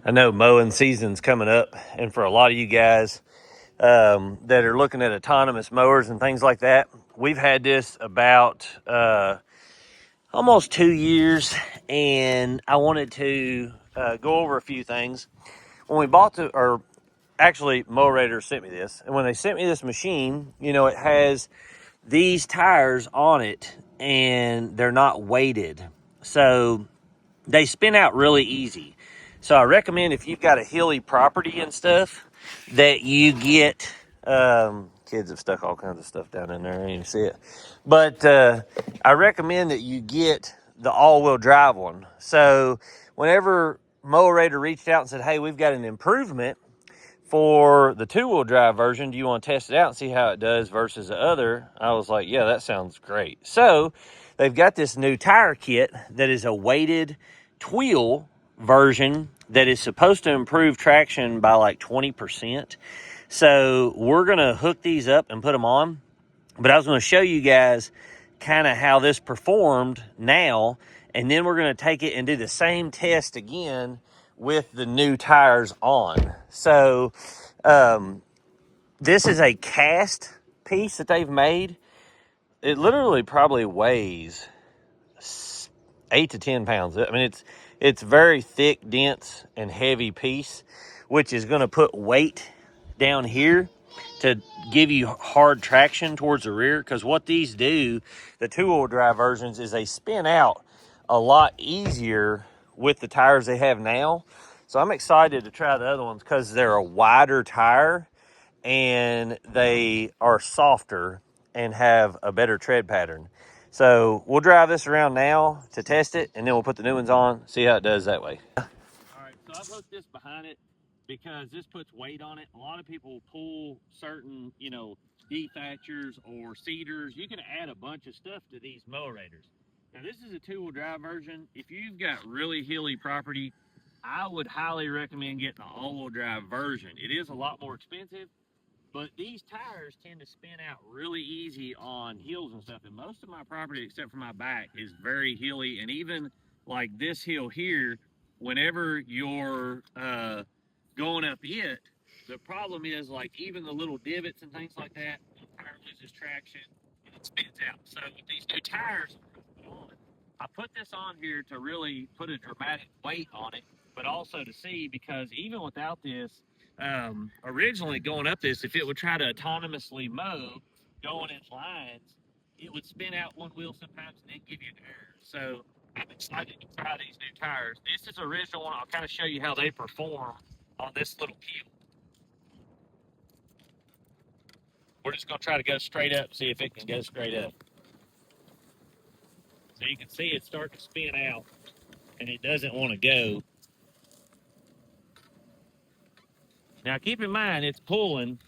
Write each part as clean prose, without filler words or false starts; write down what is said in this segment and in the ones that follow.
I know mowing season's coming up, and for a lot of you guys that are looking at autonomous mowers and things like that, we've had this about almost 2 years, and I wanted to go over a few things. When we bought actually, Mowrator sent me this, and when they sent me this machine, you know, it has these tires on it, and they're not weighted, so they spin out really easy. So I recommend if you've got a hilly property and stuff that you get, kids have stuck all kinds of stuff down in there, I didn't even see it. But I recommend that you get the all-wheel drive one. So whenever Mowrator reached out and said, hey, we've got an improvement for the two-wheel drive version, do you want to test it out and see how it does versus the other? I was like, yeah, that sounds great. So they've got this new tire kit that is a weighted wheel version that is supposed to improve traction by like 20%. So we're going to hook these up and put them on. But I was going to show you guys kind of how this performed now, and then we're going to take it and do the same test again with the new tires on. So this is a cast piece that they've made. It literally probably weighs 8 to 10 pounds. I mean, it's very thick, dense, and heavy piece, which is going to put weight down here to give you hard traction towards the rear. Because what these do, the two-wheel drive versions, is they spin out a lot easier with the tires they have now. So I'm excited to try the other ones because they're a wider tire and they are softer and have a better tread pattern. So we'll drive this around now to test it, and then we'll put the new ones on, see how it does that way. All right, so I've hooked this behind it because this puts weight on it. A lot of people pull certain, dethatchers or cedars. You can add a bunch of stuff to these Mowrators. Now, this is a two-wheel drive version. If you've got really hilly property, I would highly recommend getting the all-wheel drive version. It is a lot more expensive, but these tires tend to spin out really easy on hills and stuff. And most of my property, except for my back, is very hilly. And even like this hill here, whenever you're going up it, the problem is like even the little divots and things like that, the tire loses traction and it spins out. So with these new tires I put this on here to really put a dramatic weight on it, but also to see, because even without this, originally going up this, if it would try to autonomously mow, going in lines, it would spin out one wheel sometimes and then give you an error. So I'm excited to try these new tires. This is the original one. I'll kind of show you how they perform on this little hill. We're just going to try to go straight up, see if it can go straight up. So you can see it start to spin out, and it doesn't want to go. Now, keep in mind, it's pulling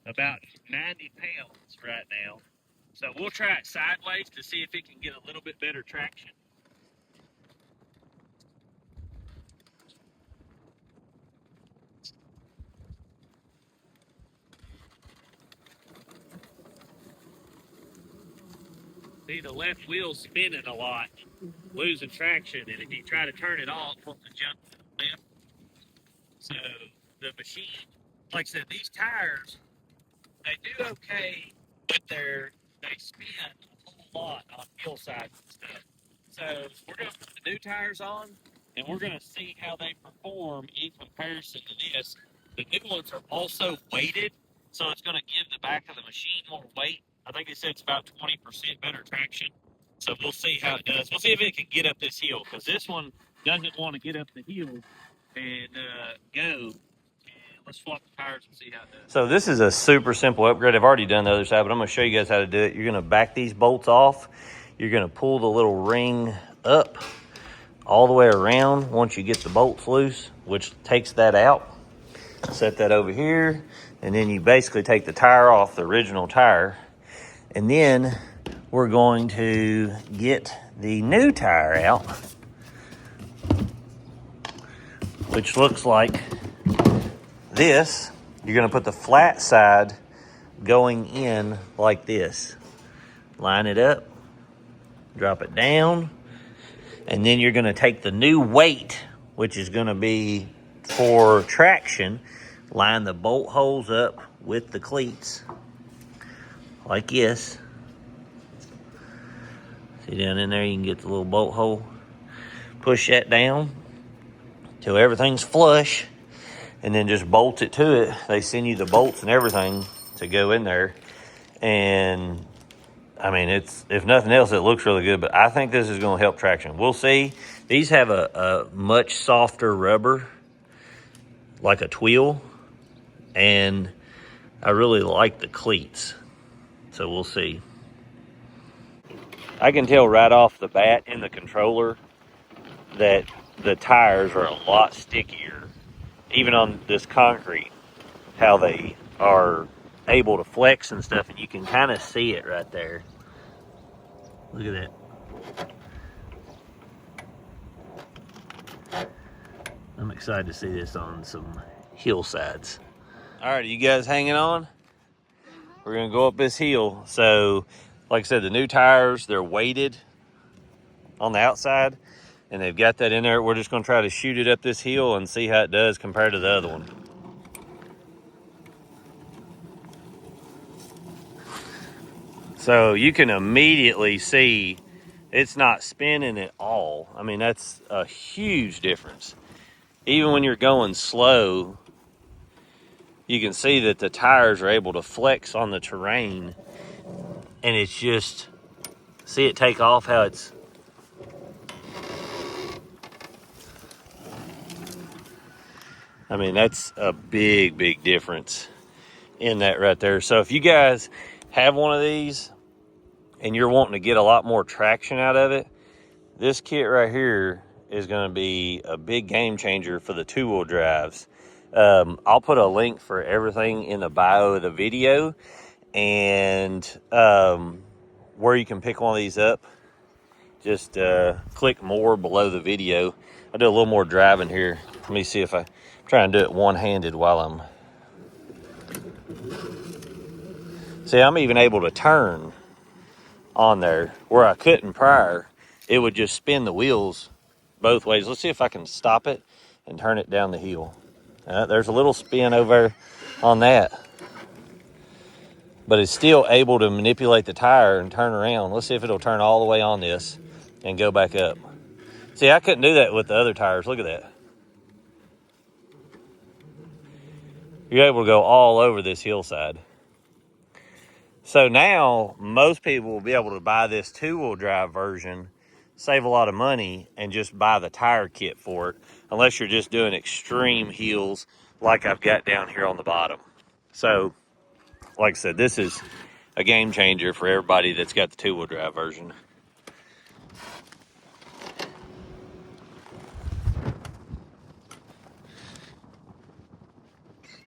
about 90 pounds right now. So we'll try it sideways to see if it can get a little bit better traction. See, the left wheel's spinning a lot, losing traction, and if you try to turn it off, it wants to jump to the left. So the machine, like I said, these tires, they do okay, but they spin a whole lot on hillsides and stuff. So we're going to put the new tires on, and we're going to see how they perform in comparison to this. The new ones are also weighted, so it's going to give the back of the machine more weight. I think they said it's about 20% better traction. So we'll see how it does. We'll see if it can get up this hill, because this one doesn't want to get up the hill and go. Let's swap the tires and see how it does. So this is a super simple upgrade. I've already done the other side, but I'm going to show you guys how to do it. You're going to back these bolts off. You're going to pull the little ring up all the way around once you get the bolts loose, which takes that out. Set that over here, and then you basically take the tire off, the original tire, and then we're going to get the new tire out, which looks like this. You're going to put the flat side going in like this. Line it up, drop it down, and then you're going to take the new weight which is going to be for traction. Line the bolt holes up with the cleats like this. See down in there, you can get the little bolt hole. Push that down till everything's flush, and then just bolt it to it. They send you the bolts and everything to go in there. And I mean, it's, if nothing else, it looks really good, but I think this is going to help traction. We'll see. These have a much softer rubber, like a twill, and I really like the cleats. So we'll see. I can tell right off the bat in the controller that the tires are a lot stickier, even on this concrete, how they are able to flex and stuff, and you can kind of see it right there. Look at that. I'm excited to see this on some hillsides. All right, are you guys hanging on? We're gonna go up this hill. So, like I said, the new tires, they're weighted on the outside, and they've got that in there. We're just gonna try to shoot it up this hill and see how it does compared to the other one. So you can immediately see it's not spinning at all. I mean, that's a huge difference. Even when you're going slow, you can see that the tires are able to flex on the terrain, and it's just, see it take off, how it's, I mean, that's a big, big difference in that right there. So if you guys have one of these and you're wanting to get a lot more traction out of it, this kit right here is going to be a big game changer for the two-wheel drives. I'll put a link for everything in the bio of the video, and where you can pick one of these up. Just click more below the video. I'll do a little more driving here. Let me see if I try and do it one-handed while I'm... See, I'm even able to turn on there where I couldn't prior. It would just spin the wheels both ways. Let's see if I can stop it and turn it down the hill. There's a little spin over on that, but it's still able to manipulate the tire and turn around. Let's see if it'll turn all the way on this and go back up. See, I couldn't do that with the other tires. Look at that. You're able to go all over this hillside. So now most people will be able to buy this two-wheel drive version, save a lot of money, and just buy the tire kit for it, unless you're just doing extreme hills like I've got down here on the bottom. So, like I said, this is a game changer for everybody that's got the two-wheel drive version.